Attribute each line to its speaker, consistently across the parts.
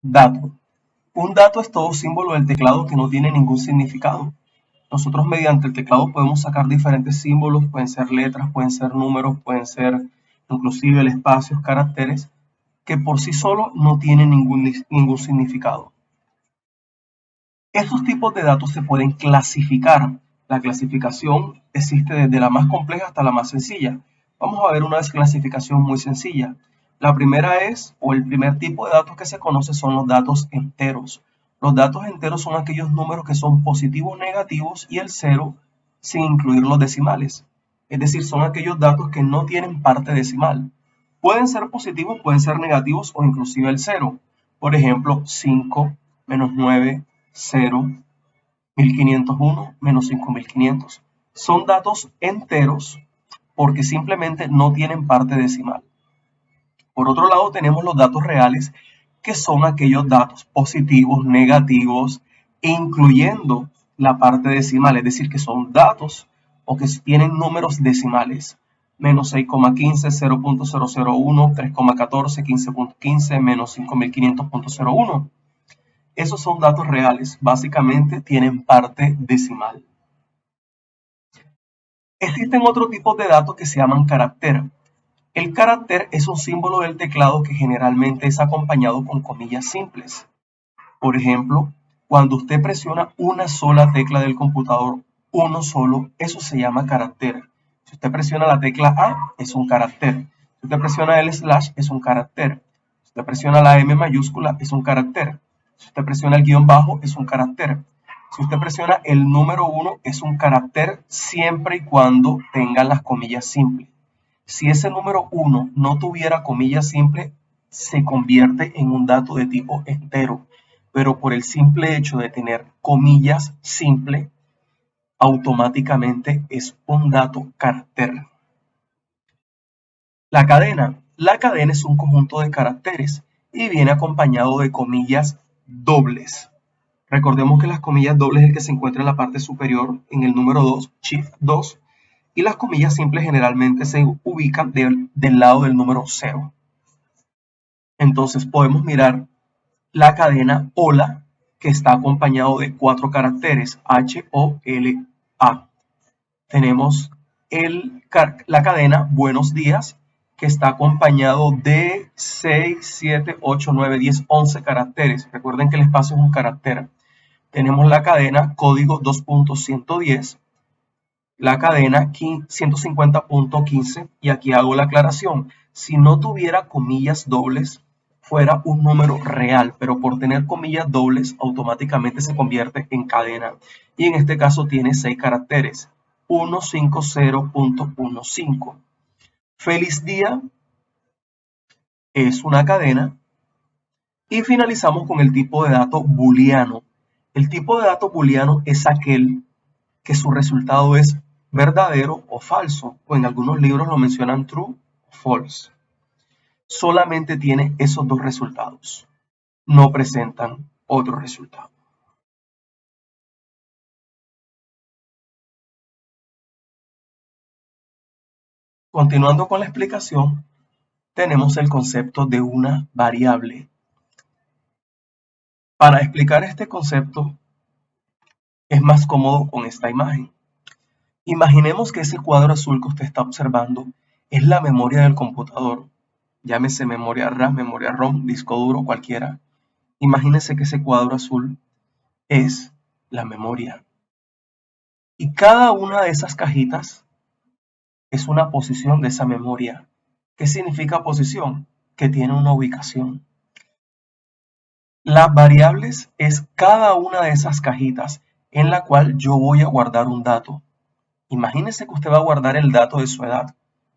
Speaker 1: Dato. Un dato es todo símbolo del teclado que no tiene ningún significado. Nosotros mediante el teclado podemos sacar diferentes símbolos, pueden ser letras, pueden ser números, pueden ser inclusive espacios, caracteres, que por sí solo no tienen ningún significado. Estos tipos de datos se pueden clasificar. La clasificación existe desde la más compleja hasta la más sencilla. Vamos a ver una clasificación muy sencilla. La primera es, o el primer tipo de datos que se conoce son los datos enteros. Los datos enteros son aquellos números que son positivos, negativos y el cero sin incluir los decimales. Es decir, son aquellos datos que no tienen parte decimal. Pueden ser positivos, pueden ser negativos o inclusive el cero. Por ejemplo, 5 menos 9, 0, 1501 menos 5500. Son datos enteros porque simplemente no tienen parte decimal. Por otro lado, tenemos los datos reales, que son aquellos datos positivos, negativos, incluyendo la parte decimal, es decir, que son datos o que tienen números decimales. Menos 6,15, 0.001, 3,14, 15.15, menos 5500.01. Esos son datos reales, básicamente tienen parte decimal. Existen otros tipos de datos que se llaman carácter. El carácter es un símbolo del teclado que generalmente es acompañado con comillas simples. Por ejemplo, cuando usted presiona una sola tecla del computador, uno solo, eso se llama carácter. Si usted presiona la tecla A, es un carácter. Si usted presiona el slash, es un carácter. Si usted presiona la M mayúscula, es un carácter. Si usted presiona el guión bajo, es un carácter. Si usted presiona el número 1, es un carácter siempre y cuando tenga las comillas simples. Si ese número 1 no tuviera comillas simples, se convierte en un dato de tipo entero. Pero por el simple hecho de tener comillas simple, automáticamente es un dato carácter. La cadena. La cadena es un conjunto de caracteres y viene acompañado de comillas dobles. Recordemos que las comillas dobles es el que se encuentra en la parte superior en el número 2, Shift 2, y las comillas simples generalmente se ubican del lado del número 0. Entonces podemos mirar la cadena hola, que está acompañado de 4 caracteres, H-O-L-A. Tenemos la cadena buenos días, que está acompañado de 6, 7, 8, 9, 10, 11 caracteres. Recuerden que el espacio es un carácter. Tenemos la cadena código 2.110, la cadena 150.15, y aquí hago la aclaración. Si no tuviera comillas dobles, fuera un número real, pero por tener comillas dobles, automáticamente se convierte en cadena. Y en este caso tiene 6 caracteres. 150.15. Feliz día es una cadena. Y finalizamos con el tipo de dato booleano. El tipo de dato booleano es aquel que su resultado es verdadero o falso, o en algunos libros lo mencionan true o false. Solamente tiene esos dos resultados. No presentan otro resultado. Continuando con la explicación, tenemos el concepto de una variable. Para explicar este concepto es más cómodo con esta imagen. Imaginemos que ese cuadro azul que usted está observando es la memoria del computador. Llámese memoria RAM, memoria ROM, disco duro, cualquiera. Imagínese que ese cuadro azul es la memoria. Y cada una de esas cajitas es una posición de esa memoria. ¿Qué significa posición? Que tiene una ubicación. Las variables es cada una de esas cajitas en la cual yo voy a guardar un dato. Imagínese que usted va a guardar el dato de su edad.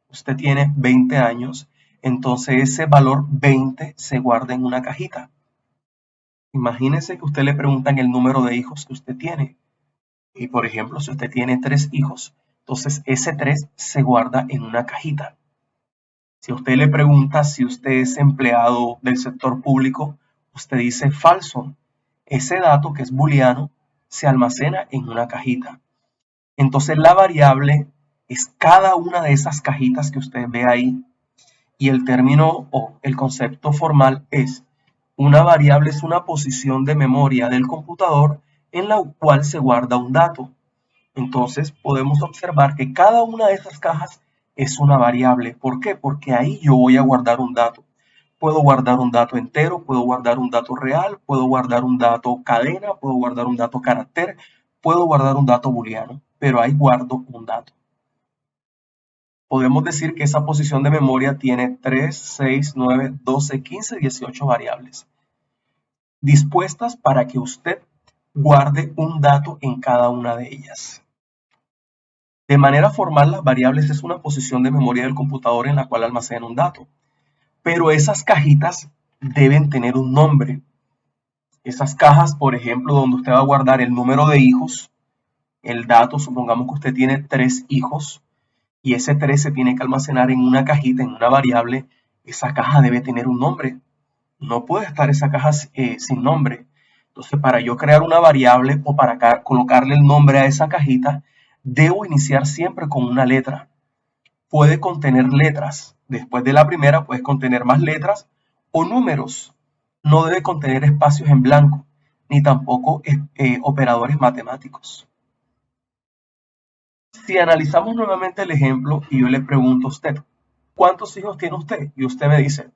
Speaker 1: Usted tiene 20 años, entonces ese valor 20 se guarda en una cajita. Imagínese que usted le preguntan el número de hijos que usted tiene. Y por ejemplo, si usted tiene 3 hijos, entonces ese 3 se guarda en una cajita. Si usted le pregunta si usted es empleado del sector público, usted dice falso. Ese dato, que es booleano, se almacena en una cajita. Entonces la variable es cada una de esas cajitas que usted ve ahí, y el término o el concepto formal es Una variable es una posición de memoria del computador en la cual se guarda un dato. Entonces podemos observar que cada una de estas cajas es una variable. ¿Por qué? Porque ahí yo voy a guardar un dato. Puedo guardar un dato entero, puedo guardar un dato real, puedo guardar un dato cadena, puedo guardar un dato carácter, puedo guardar un dato booleano, pero ahí guardo un dato. Podemos decir que esa posición de memoria tiene 3, 6, 9, 12, 15, 18 variables, dispuestas para que usted guarde un dato en cada una de ellas. De manera formal, las variables es una posición de memoria del computador en la cual almacena un dato, pero esas cajitas deben tener un nombre. Esas cajas, por ejemplo, donde usted va a guardar el número de hijos, el dato, supongamos que usted tiene 3 hijos, y ese 3 se tiene que almacenar en una cajita, en una variable, esa caja debe tener un nombre. No puede estar esa caja sin nombre. Entonces, para yo crear una variable o para colocarle el nombre a esa cajita, debo iniciar siempre con una letra. Puede contener letras. Después de la primera, puedes contener más letras o números. No debe contener espacios en blanco, ni tampoco operadores matemáticos. Si analizamos nuevamente el ejemplo y yo le pregunto a usted, ¿cuántos hijos tiene usted? Y usted me dice,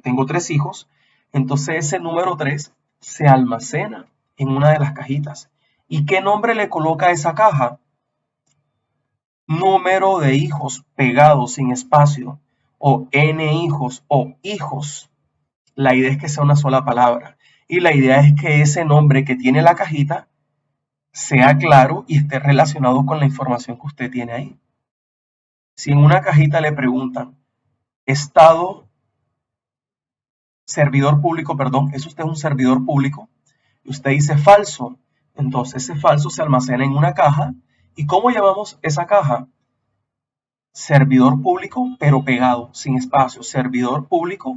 Speaker 1: tengo 3 hijos. Entonces ese número 3 se almacena en una de las cajitas. ¿Y qué nombre le coloca a esa caja? Número de hijos pegado sin espacio, o n hijos o hijos. La idea es que sea una sola palabra. Y la idea es que ese nombre que tiene la cajita sea claro y esté relacionado con la información que usted tiene ahí. Si en una cajita le preguntan estado servidor público, perdón, ¿es usted un servidor público? Y usted dice falso, entonces ese falso se almacena en una caja. ¿Y cómo llamamos esa caja? Servidor público, pero pegado, sin espacio. Servidor público,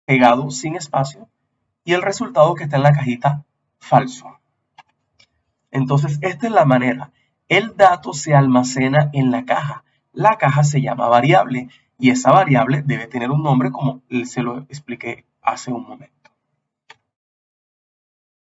Speaker 1: pegado, sin espacio. Y el resultado que está en la cajita, falso. Entonces, esta es la manera. El dato se almacena en la caja. La caja se llama variable y esa variable debe tener un nombre como se lo expliqué hace un momento.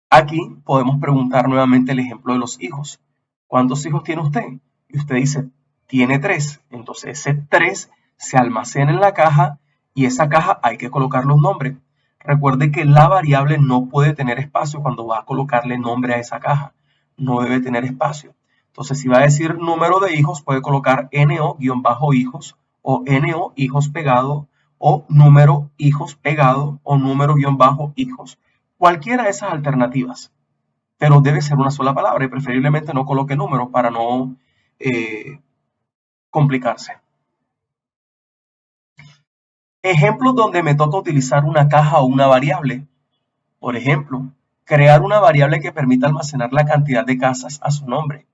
Speaker 1: Aquí podemos preguntar nuevamente el ejemplo de los hijos. ¿Cuántos hijos tiene usted? Y usted dice, tiene 3. Entonces ese 3 se almacena en la caja y esa caja hay que colocarle un nombre. Recuerde que la variable no puede tener espacio cuando va a colocarle nombre a esa caja. No debe tener espacio. Entonces si va a decir número de hijos, puede colocar NO-hijos o NO hijos pegado o número hijos pegado o número-hijos. Cualquiera de esas alternativas, pero debe ser una sola palabra y preferiblemente no coloque números para no complicarse. Ejemplos donde me toca utilizar una caja o una variable. Por ejemplo, crear una variable que permita almacenar la cantidad de casas a su nombre.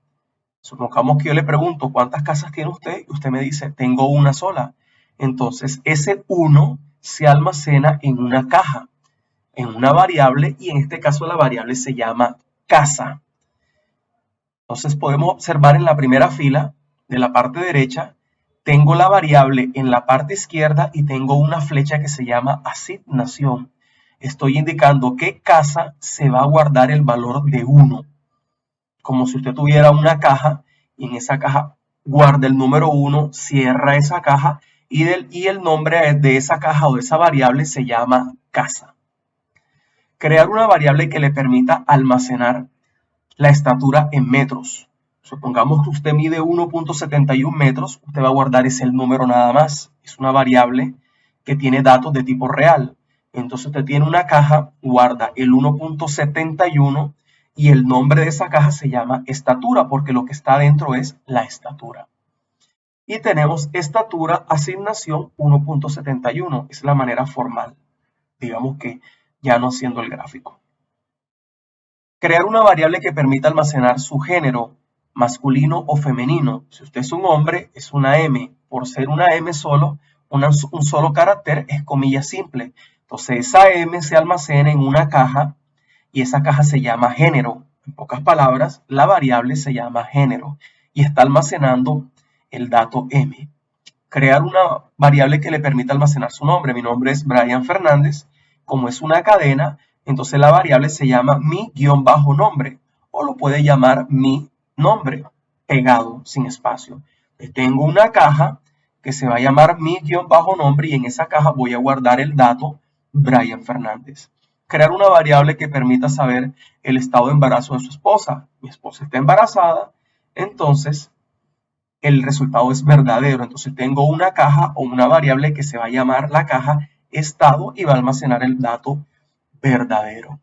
Speaker 1: Supongamos que yo le pregunto, ¿cuántas casas tiene usted? Y usted me dice, tengo una sola. Entonces, ese 1 se almacena en una caja, en una variable, y en este caso la variable se llama casa. Entonces podemos observar en la primera fila de la parte derecha, tengo la variable en la parte izquierda y tengo una flecha que se llama asignación. Estoy indicando que casa se va a guardar el valor de 1. Como si usted tuviera una caja y en esa caja guarda el número 1, cierra esa caja y el nombre de esa caja o de esa variable se llama casa. Crear una variable que le permita almacenar la estatura en metros. Supongamos que usted mide 1.71 metros, usted va a guardar ese número nada más. Es una variable que tiene datos de tipo real. Entonces usted tiene una caja, guarda el 1.71 y el nombre de esa caja se llama estatura porque lo que está dentro es la estatura. Y tenemos estatura asignación 1.71. Es la manera formal. Digamos que ya no haciendo el gráfico. Crear una variable que permita almacenar su género, masculino o femenino. Si usted es un hombre, es una M. Por ser una M solo, un solo carácter es comilla simple. Entonces esa M se almacena en una caja y esa caja se llama género. En pocas palabras, la variable se llama género y está almacenando el dato M. Crear una variable que le permita almacenar su nombre. Mi nombre es Brian Fernández como es una cadena, entonces la variable se llama mi-nombre o lo puede llamar mi nombre, pegado, sin espacio. Entonces, tengo una caja que se va a llamar mi-nombre y en esa caja voy a guardar el dato Brian Fernández. Crear una variable que permita saber el estado de embarazo de su esposa. Mi esposa está embarazada, entonces el resultado es verdadero. Entonces tengo una caja o una variable que se va a llamar la caja estado y va a almacenar el dato verdadero.